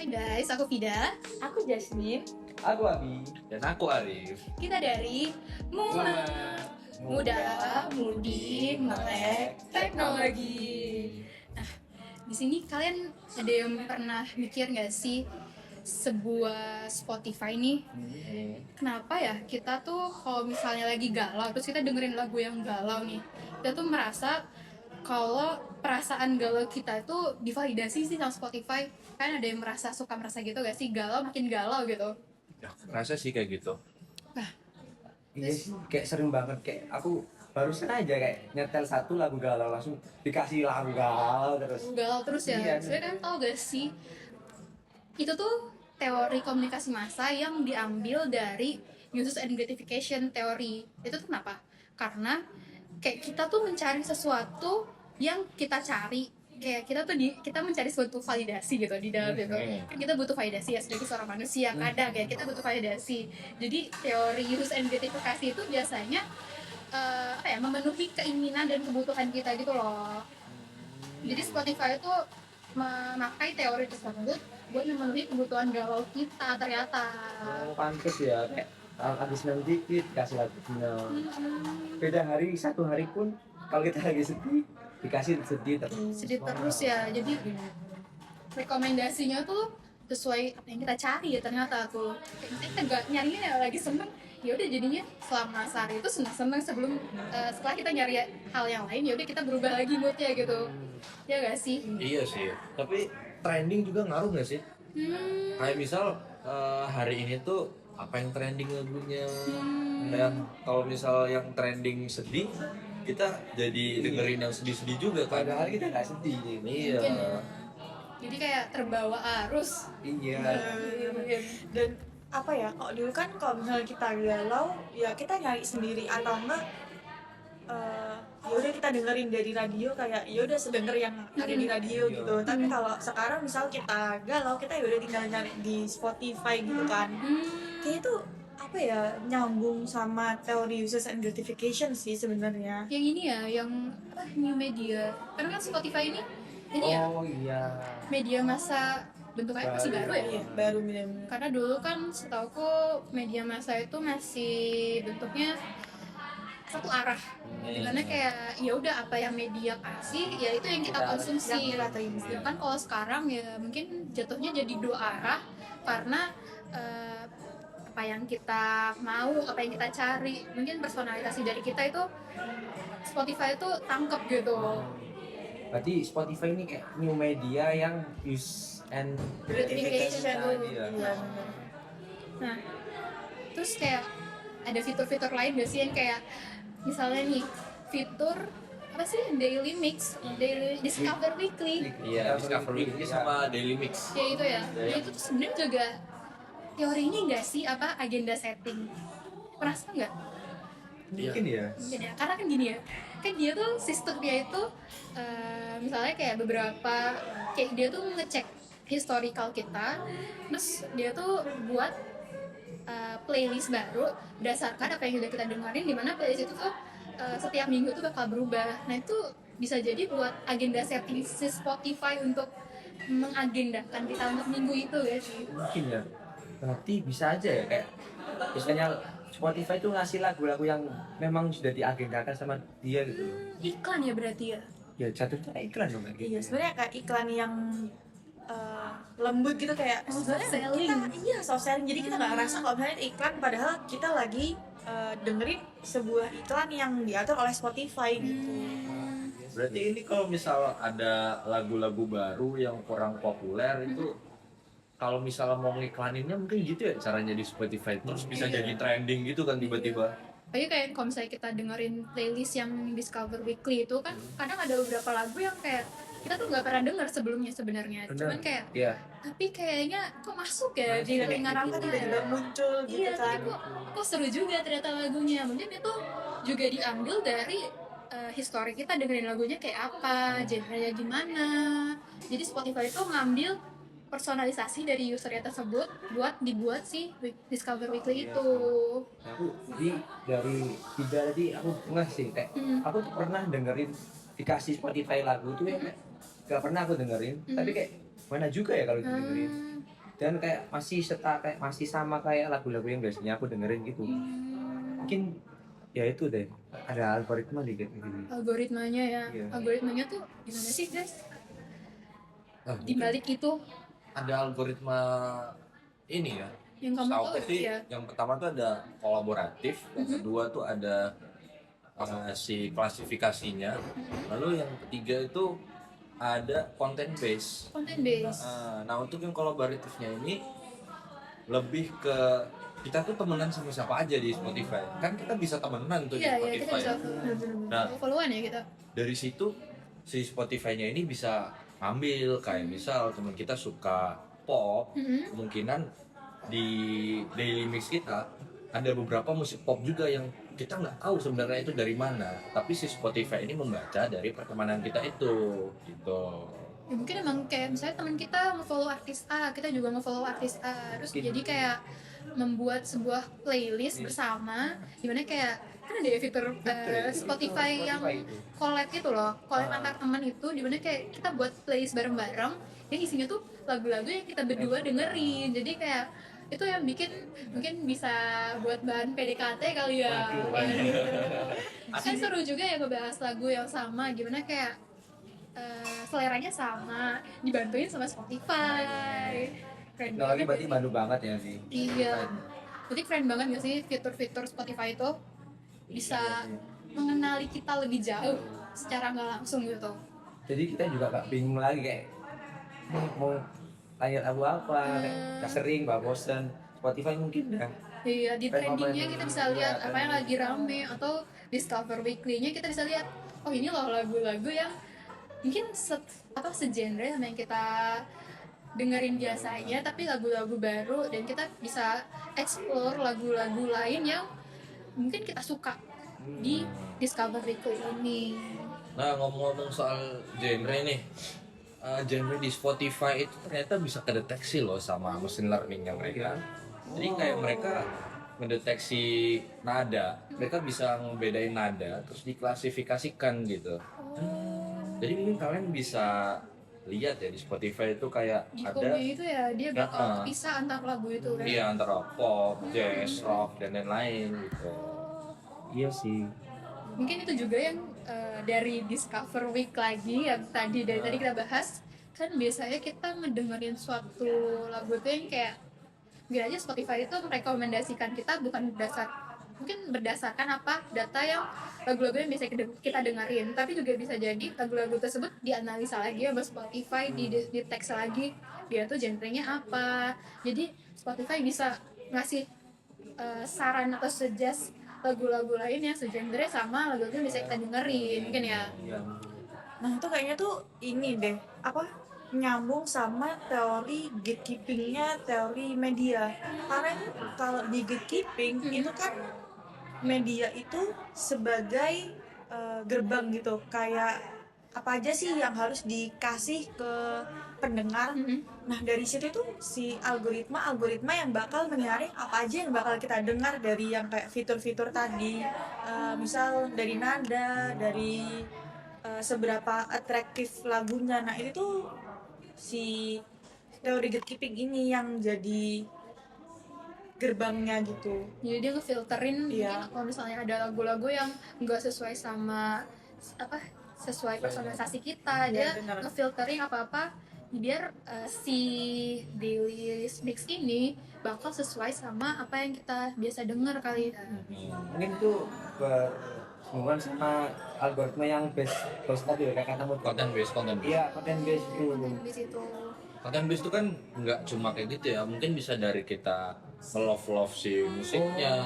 Hai guys, aku Fida. Aku Jasmine. Aku Abi. Dan aku Arif. Kita dari Muda Mudi Melek Teknologi. Nah, di sini kalian ada yang pernah mikir nggak sih sebuah Spotify nih? Kenapa ya kita tuh kalau misalnya lagi galau, terus kita dengerin lagu yang galau nih, kita tuh merasa kalau perasaan galau kita itu divalidasi sih sama Spotify. Kan ada yang suka merasa gitu gak sih, galau makin galau gitu. Ya, rasa sih kayak gitu. Iya sih, kayak sering banget kayak aku barusan aja kayak nyetel satu lagu galau langsung dikasih lagu galau terus. Galau terus ya. Iya. Sebenarnya kan tau gak sih, itu tuh teori komunikasi massa yang diambil dari uses and gratification teori. Itu tuh kenapa? Karena kayak kita tuh mencari sesuatu yang kita cari, kayak kita mencari suatu validasi gitu di dalam itu. Kan kita butuh validasi ya sebagai seorang manusia, kadang kayak kita butuh validasi. Jadi teori uses and gratification itu biasanya memenuhi keinginan dan kebutuhan kita gitu loh. Jadi Spotify itu memakai teori tersebut buat memenuhi kebutuhan galau kita ternyata. Pantes ya kayak habis senang dikit kasih lagu senang. Beda hari satu hari pun kalau kita lagi sedih dikasih sedih terus. Sedih terus ya. Jadi rekomendasinya tuh sesuai apa yang kita cari ya ternyata tuh. Kayak misalnya kita gak nyarinya ya lagi seneng, ya udah jadinya selama sehari itu seneng setelah kita nyari hal yang lain ya udah kita berubah lagi moodnya gitu. Ya gak sih? Iya sih. Tapi trending juga ngaruh nggak sih? Kayak misal hari ini tuh apa yang trending lagunya. Dan kalau misal yang trending sedih, kita jadi dengerin yang sedih-sedih juga kan. Padahal kita nggak sedih ini. Iya. Mungkin ya. Jadi kayak terbawa arus. Iya. Dan apa ya? Kalau dulu kan kalau misalnya kita galau, ya kita nyari sendiri atau enggak ya udah kita dengerin dari radio kayak ya udah sedenger yang ada di radio gitu. Tapi kalau sekarang misal kita galau, kita ya udah tinggal nyari di Spotify gitu kan. Kayak itu apa ya, nyambung sama teori uses and gratification sih sebenarnya. Yang ini ya, yang new media. Karena kan Spotify ini ya Oh iya. media massa bentuknya masih baru ya. Iya, baru bener-bener. Karena dulu kan setauku media massa itu masih bentuknya satu arah, dimana kayak ya udah apa yang media kasih ya itu yang kita konsumsi. Yang kita terima. Sedangkan kalau sekarang ya mungkin jatuhnya jadi dua arah karena apa yang kita mau, apa yang kita cari, mungkin personalisasi dari kita itu Spotify itu tangkep gitu. Berarti Spotify ini kayak new media yang use and Gratification. tadi ya. Iya. Nah, terus kayak ada fitur-fitur lain gak sih yang kayak misalnya nih fitur apa sih daily mix, daily discover weekly, Iya, Discover Weekly sama Daily Mix. ya itu ya. Nah, itu tuh sebenarnya juga teorinya nggak sih apa agenda setting? Merasa nggak? Mungkin ya. Mungkin ya, karena kan gini ya, kan dia tuh sistemnya itu misalnya kayak beberapa kayak dia tuh ngecek historical kita, terus dia tuh buat playlist baru berdasarkan apa yang udah kita dengerin, dimana playlist itu tuh setiap minggu tuh bakal berubah. Nah itu bisa jadi buat agenda setting si Spotify untuk mengagendakan kita untuk minggu itu ya sih. Mungkin ya. Berarti bisa aja ya kayak misalnya Spotify itu ngasih lagu-lagu yang memang sudah diagendakan sama dia gitu loh. Iklan ya berarti ya. Ya jatuhnya iklan dong kayak gitu. Iya, sebenarnya kayak iklan yang lembut gitu kayak sebenarnya selling. soft selling. Jadi kita nggak ngerasa kalau misalnya iklan padahal kita lagi dengerin sebuah iklan yang diatur oleh Spotify gitu. Berarti ini kalau misal ada lagu-lagu baru yang kurang populer itu kalau misalnya mau ngiklaninnya mungkin gitu ya caranya di Spotify terus bisa jadi trending gitu kan tiba-tiba. Tapi kayak kalau misalnya kita dengerin playlist yang Discover Weekly itu kan kadang ada beberapa lagu yang kayak kita tuh nggak pernah denger sebelumnya sebenarnya. Cuman kayak Iya. tapi kayaknya kok masuk ya di telinga Kan kita tiba-tiba ya. muncul gitu Iya, kan. tapi kok seru juga ternyata lagunya. Mungkin itu juga diambil dari histori kita dengerin lagunya kayak apa, genrenya gimana. Jadi Spotify itu ngambil personalisasi dari usernya tersebut buat dibuat si Discover Weekly itu. Aku jadi dari tiga tadi aku nggak sih kayak aku tuh pernah dengerin dikasih Spotify lagu tuh ya kayak gak pernah aku dengerin tapi kayak mana juga ya kalau didengerin dan kayak masih kayak masih sama kayak lagu-lagu yang biasanya aku dengerin gitu. Mungkin ya itu deh, ada algoritma dikit gitu. Algoritmanya ya. Iya. Algoritmanya tuh gimana sih guys? Nah, Di balik itu ada algoritma ini ya. yang kamu Setahu tahu aku sih, ya. yang pertama tuh ada kolaboratif, yang kedua tuh ada si klasifikasinya, lalu yang ketiga itu ada content base. Content base. Nah untuk yang kolaboratifnya ini lebih ke kita tuh temenan sama siapa aja di Spotify. Kan kita bisa temenan tuh Iya, di iya, kita Spotify. bisa Nah follow-an ya kita. dari situ si Spotify-nya ini bisa ambil kayak misal teman kita suka pop, kemungkinan di daily mix kita ada beberapa musik pop juga yang kita nggak tahu sebenarnya itu dari mana, tapi si Spotify ini membaca dari pertemanan kita itu gitu. Ya mungkin emang kayak misalnya teman kita nge-follow artis A, kita juga nge-follow artis A. Terus jadi kayak membuat sebuah playlist bersama, dimana kayak kan ada ya fitur Spotify yang collab gitu loh, collab antar teman itu, dimana kayak kita buat playlist bareng-bareng yang isinya tuh lagu-lagu yang kita berdua dengerin. Jadi kayak itu yang bikin mungkin bisa buat bahan PDKT kali ya. Kan seru juga ya ngebahas lagu yang sama, gimana kayak seleranya sama, dibantuin sama Spotify. Keren Nah, lagi banget berarti ya. Bandung banget ya sih. Iya. Berarti keren banget gak sih fitur-fitur Spotify itu bisa mengenali kita lebih jauh secara nggak langsung gitu. Jadi kita juga gak bingung lagi kayak mau layar lagu apa, kayak gak sering, gak bosen. Spotify mungkin ya. Iya, di trendingnya kita bisa lihat Iya, apa yang lagi rame, atau Discover Weekly-nya kita bisa lihat, oh ini loh lagu-lagu yang mungkin segenre sama yang kita dengerin biasanya, tapi lagu-lagu baru, dan kita bisa explore lagu-lagu lain yang mungkin kita suka di Discover Weekly ini. Nah ngomong-ngomong soal genre nih, genre di Spotify itu ternyata bisa kedeteksi loh sama mesin learningnya mereka. Jadi kayak mereka mendeteksi nada, mereka bisa ngebedain nada terus diklasifikasikan gitu. Jadi mungkin kalian bisa lihat ya di Spotify itu kayak ada Gikomnya itu ya, dia bakal Ya, kepisah antar lagu itu kan. iya antara pop, jazz, rock dan lain-lain gitu. Iya sih. Mungkin itu juga yang dari Discover Week lagi yang dari tadi kita bahas, kan biasanya kita ngedengerin suatu lagu itu yang kayak biar aja Spotify itu merekomendasikan kita bukan berdasarkan apa data yang lagu-lagu yang biasa kita dengerin, tapi juga bisa jadi lagu-lagu tersebut dianalisa lagi sama Spotify, di teks lagi dia tuh genrenya apa. Jadi Spotify bisa ngasih saran atau suggest lagu-lagu lain yang segenre sama lagu-lagu yang bisa kita dengerin mungkin ya. Iya. Nah itu kayaknya tuh ini deh, apa, nyambung sama teori gatekeepingnya teori media. Karena itu kalau di gatekeeping itu kan media itu sebagai gerbang gitu, kayak apa aja sih yang harus dikasih ke pendengar. Nah dari situ tuh si algoritma yang bakal menyaring apa aja yang bakal kita dengar, dari yang kayak fitur-fitur tadi, misal dari nada, dari seberapa atraktif lagunya. Nah itu tuh si teori gatekeeping ini yang jadi gerbangnya gitu. Jadi dia ngefilterin Iya. mungkin kalau misalnya ada lagu-lagu yang nggak sesuai sama sesuai personalisasi kita, dia Iya, benar. ngefiltering apa-apa biar si daily mix ini bakal sesuai sama apa yang kita biasa denger kali ya. Mungkin itu berhubungan sama algoritma yang base tadi ya, kayak kamu. Content based. Iya, konten base itu. Di situ. Content based itu kan nggak cuma kayak gitu ya, mungkin bisa dari kita love si musiknya,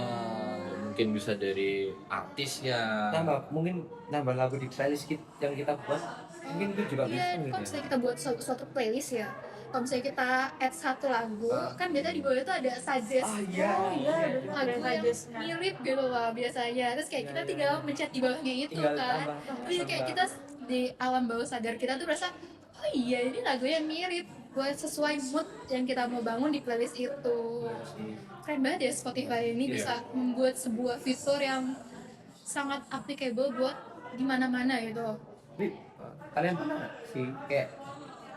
mungkin bisa dari artisnya. Mungkin nambah lagu di playlist yang kita buat, mungkin itu juga bisa Iya, gitu kalau ya. misalnya kita buat suatu playlist ya, kalau misalnya kita add satu lagu, kan biasanya di bawah itu ada suggest. Ah, iya, benar, Lagu ada yang suggest-nya. mirip gitu lah biasanya. Terus kayak kita tinggal mencet di bawahnya itu Tinggal kan. tambah. Terus kayak kita di alam bawah sadar kita tuh merasa, oh iya ini lagu yang mirip buat sesuai mood yang kita mau bangun di playlist itu. Keren banget ya Spotify ini Iya. bisa membuat sebuah fitur yang sangat applicable buat di mana-mana gitu. Tapi kalian pernah nggak sih kayak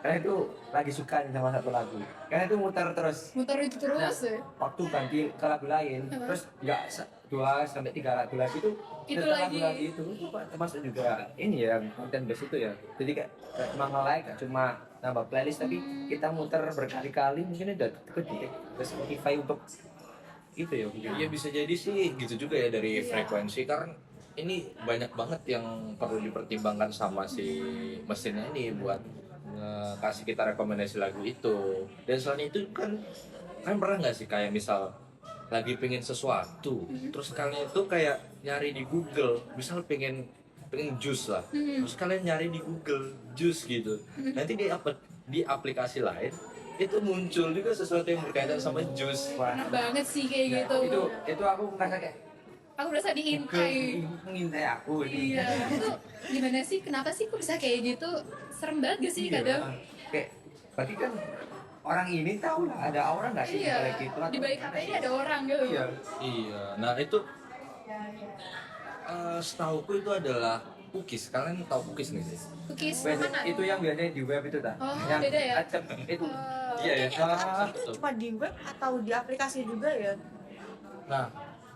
karena itu lagi suka nih sama satu lagu, karena itu muter terus muter itu terus ya. waktu ganti ke lagu lain, terus nggak 2 sampai 3 lagu lagi itu Itu tetap lagi. lagu lagi itu termasuk juga ini ya konten base itu ya, jadi kayak nggak cuma nge-like, nggak cuma nambah playlist, tapi kita muter berkali-kali, mungkin udah ke Spotify untuk itu ya mungkin. Iya bisa jadi sih gitu juga ya dari frekuensi, karena ini banyak banget yang perlu dipertimbangkan sama si mesinnya ini buat kasih kita rekomendasi lagu itu. Dan selain itu kan pernah nggak sih kayak misal lagi pengen sesuatu, terus kalian itu kayak nyari di Google, misal pengen jus lah, terus kalian nyari di Google jus gitu, nanti di aplikasi lain itu muncul juga sesuatu yang berkaitan sama jus. Enak banget sih kayak gitu. Itu aku merasa kayak Aku berasa diintai. mengintai aku ini. Iya, itu gimana sih? Kenapa sih kok bisa kayak gitu? Serem banget gak sih kadang? Kayak berarti kan orang ini tahu lah ada orang nggak sih Iya, kayak gitu, di balik HP ini ada orang gitu. iya Iya, nah itu setauku itu adalah cookies. Kalian tahu cookies nggak sih? Cookies beda, mana? itu yang biasanya di web itu tak Oh, yang beda ya? acem itu Oh, Iya ya. Itu cuma di web atau di aplikasi juga ya? Nah,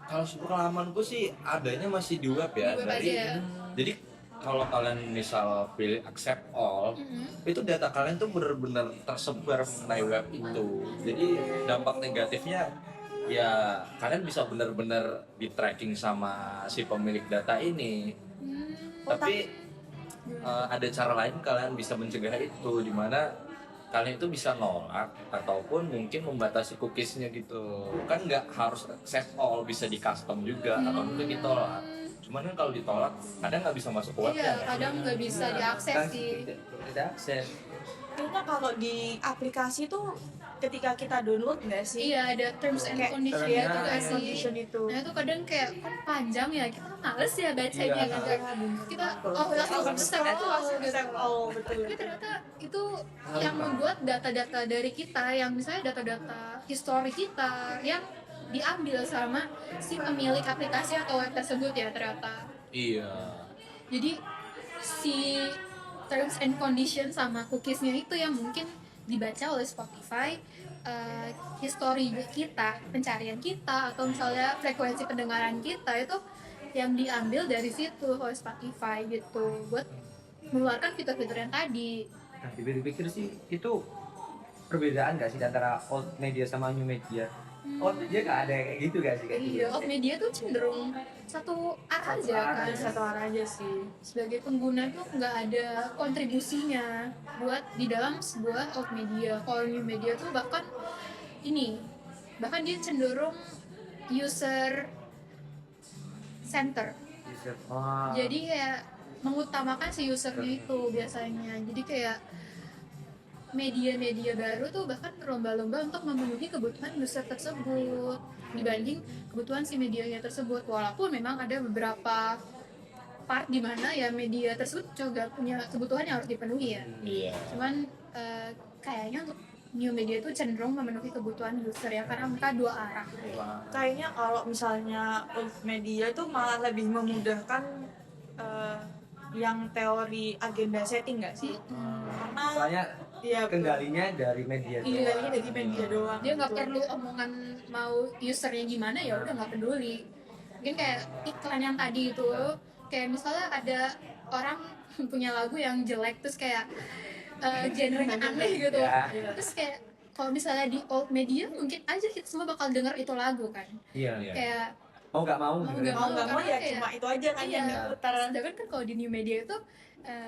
kalau sepengalamanku sih adanya masih di web ya. Di web aja ya? Jadi kalau kalian misal pilih accept all, itu data kalian tuh benar-benar tersebar mengenai web itu. Jadi dampak negatifnya ya kalian bisa benar-benar di tracking sama si pemilik data ini. Tapi ada cara lain kalian bisa mencegah itu, di mana kalian itu bisa nolak ataupun mungkin membatasi cookiesnya gitu. Kan nggak harus accept all, bisa di custom juga atau mungkin ditolak. Cuman kan kalau ditolak kadang nggak bisa masuk ke webnya. Iya, kadang nggak bisa diakses sih. tidak akses Kayaknya kalau di aplikasi tuh ketika kita download nggak sih? Iya, ada terms and Kayak condition terms itu and gak sih? condition itu. Nah itu kadang kayak kan panjang ya, kita kan males ya bacanya Iya. kan. Kita langsung accept itu langsung gitu. Accept all, betul. Tapi ternyata itu yang membuat data-data dari kita, yang misalnya data-data histori kita yang diambil sama si pemilik aplikasi atau web tersebut ya ternyata. Iya. Jadi si terms and condition sama cookiesnya itu yang mungkin dibaca oleh Spotify, history kita, pencarian kita, atau misalnya frekuensi pendengaran kita itu yang diambil dari situ oleh Spotify gitu buat mengeluarkan fitur-fitur yang tadi. nah dipikir-pikir sih itu perbedaan nggak sih antara old media sama new media? Old media nggak ada kayak gitu gak sih kayak gitu? Iya, old media tuh cenderung satu arah aja kan. Satu arah aja sih. Sebagai pengguna tuh nggak ada kontribusinya buat di dalam sebuah old media. Kalau new media tuh bahkan dia cenderung user center. Oh, Jadi kayak mengutamakan si usernya itu biasanya. Jadi kayak media-media baru tuh bahkan berlomba-lomba untuk memenuhi kebutuhan user tersebut dibanding kebutuhan si medianya tersebut. Walaupun memang ada beberapa part di mana ya media tersebut juga punya kebutuhan yang harus dipenuhi ya. Iya. Cuman kayaknya untuk new media itu cenderung memenuhi kebutuhan user ya, karena mereka dua arah. Kayaknya kalau misalnya old media itu malah lebih memudahkan yang teori agenda setting nggak sih? Karena soalnya ya kendalinya dari media Iya, kendalinya dari media doang. Dia nggak gitu. perlu omongan mau usernya gimana, ya udah nggak peduli. Mungkin kayak iklan yang tadi itu, kayak misalnya ada orang punya lagu yang jelek terus kayak genre-nya aneh gitu. Ya. Terus kayak kalau misalnya di old media mungkin aja kita semua bakal denger itu lagu kan. iya Iya. Kayak mau nggak mau Mau gitu nggak kan? Mau nggak mau Karena ya kayak- cuma itu aja kan iya. yang diputar. Sedangkan kan kalau di new media itu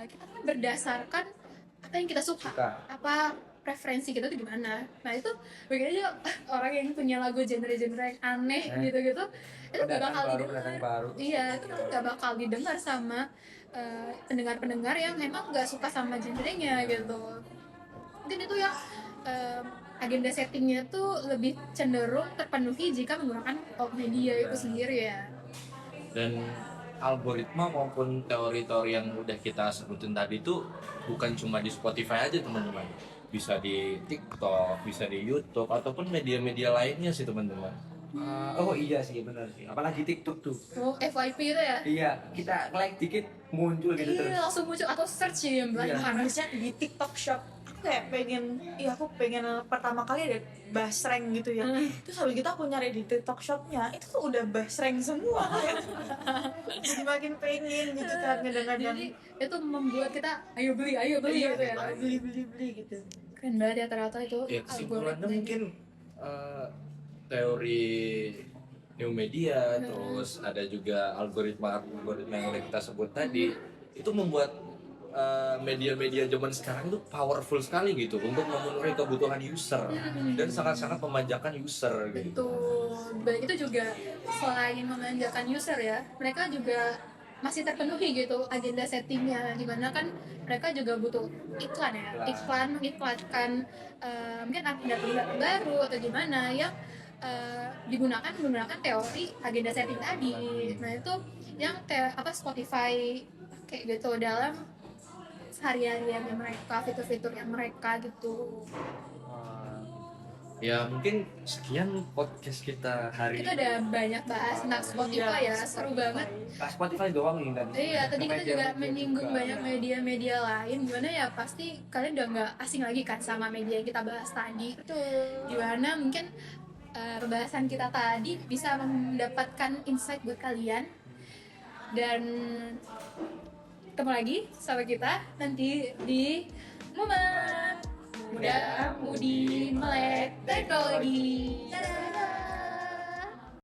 kita kan berdasarkan apa yang kita suka, Suka. apa preferensi kita tuh gimana. Nah itu mungkin aja orang yang punya lagu genre-genre yang aneh gitu-gitu itu nggak bakal pendatang didengar. baru Iya, itu kan nggak bakal didengar sama pendengar-pendengar yang memang nggak suka sama genrenya gitu. Mungkin itu yang agenda settingnya tuh lebih cenderung terpenuhi jika menggunakan old media itu sendiri ya. Dan algoritma maupun teori-teori yang udah kita sebutin tadi itu bukan cuma di Spotify aja teman-teman, bisa di TikTok, bisa di YouTube ataupun media-media lainnya sih teman-teman. oh iya sih benar sih, apalagi TikTok tuh. Oh, FYP itu ya? Iya, kita like dikit muncul gitu terus. Iya, langsung muncul atau search ya yang Iya. belakang. Harusnya di TikTok Shop. kayak pengen, iya aku pengen pertama kali ada bass rank gitu ya. Terus habis gitu aku nyari di TikTok shopnya, itu tuh udah bass rank semua. Jadi makin pengen gitu kan kadang-kadang. Jadi itu membuat kita ayo beli Iya, gitu ya. beli gitu. Keren banget ya ternyata itu Ya kesimpulannya algoritma. mungkin teori new media, terus ada juga algoritma yang udah kita sebut tadi, itu membuat media-media zaman sekarang itu powerful sekali gitu untuk memenuhi kebutuhan user dan sangat-sangat memanjakan user gitu. Betul. Dan itu juga selain memanjakan user ya, mereka juga masih terpenuhi gitu agenda settingnya, dimana kan mereka juga butuh iklan ya, mengiklankan mungkin akun baru atau gimana yang menggunakan teori agenda setting tadi. Nah itu yang Spotify kayak gitu dalam sehari-hariannya mereka, fitur-fitur yang mereka gitu. Ya mungkin sekian podcast kita hari Kita udah banyak bahas tentang Spotify ya, seru banget. Pas Spotify doang nih tadi. Iya, tadi kita juga Media-media menyinggung juga. banyak media-media lain. Gimana ya, pasti kalian udah nggak asing lagi kan sama media yang kita bahas tadi. Gimana mungkin pembahasan kita tadi bisa mendapatkan insight buat kalian. Dan ketemu lagi sama kita nanti di Muda Mudi Melek Teknologi. Dadah.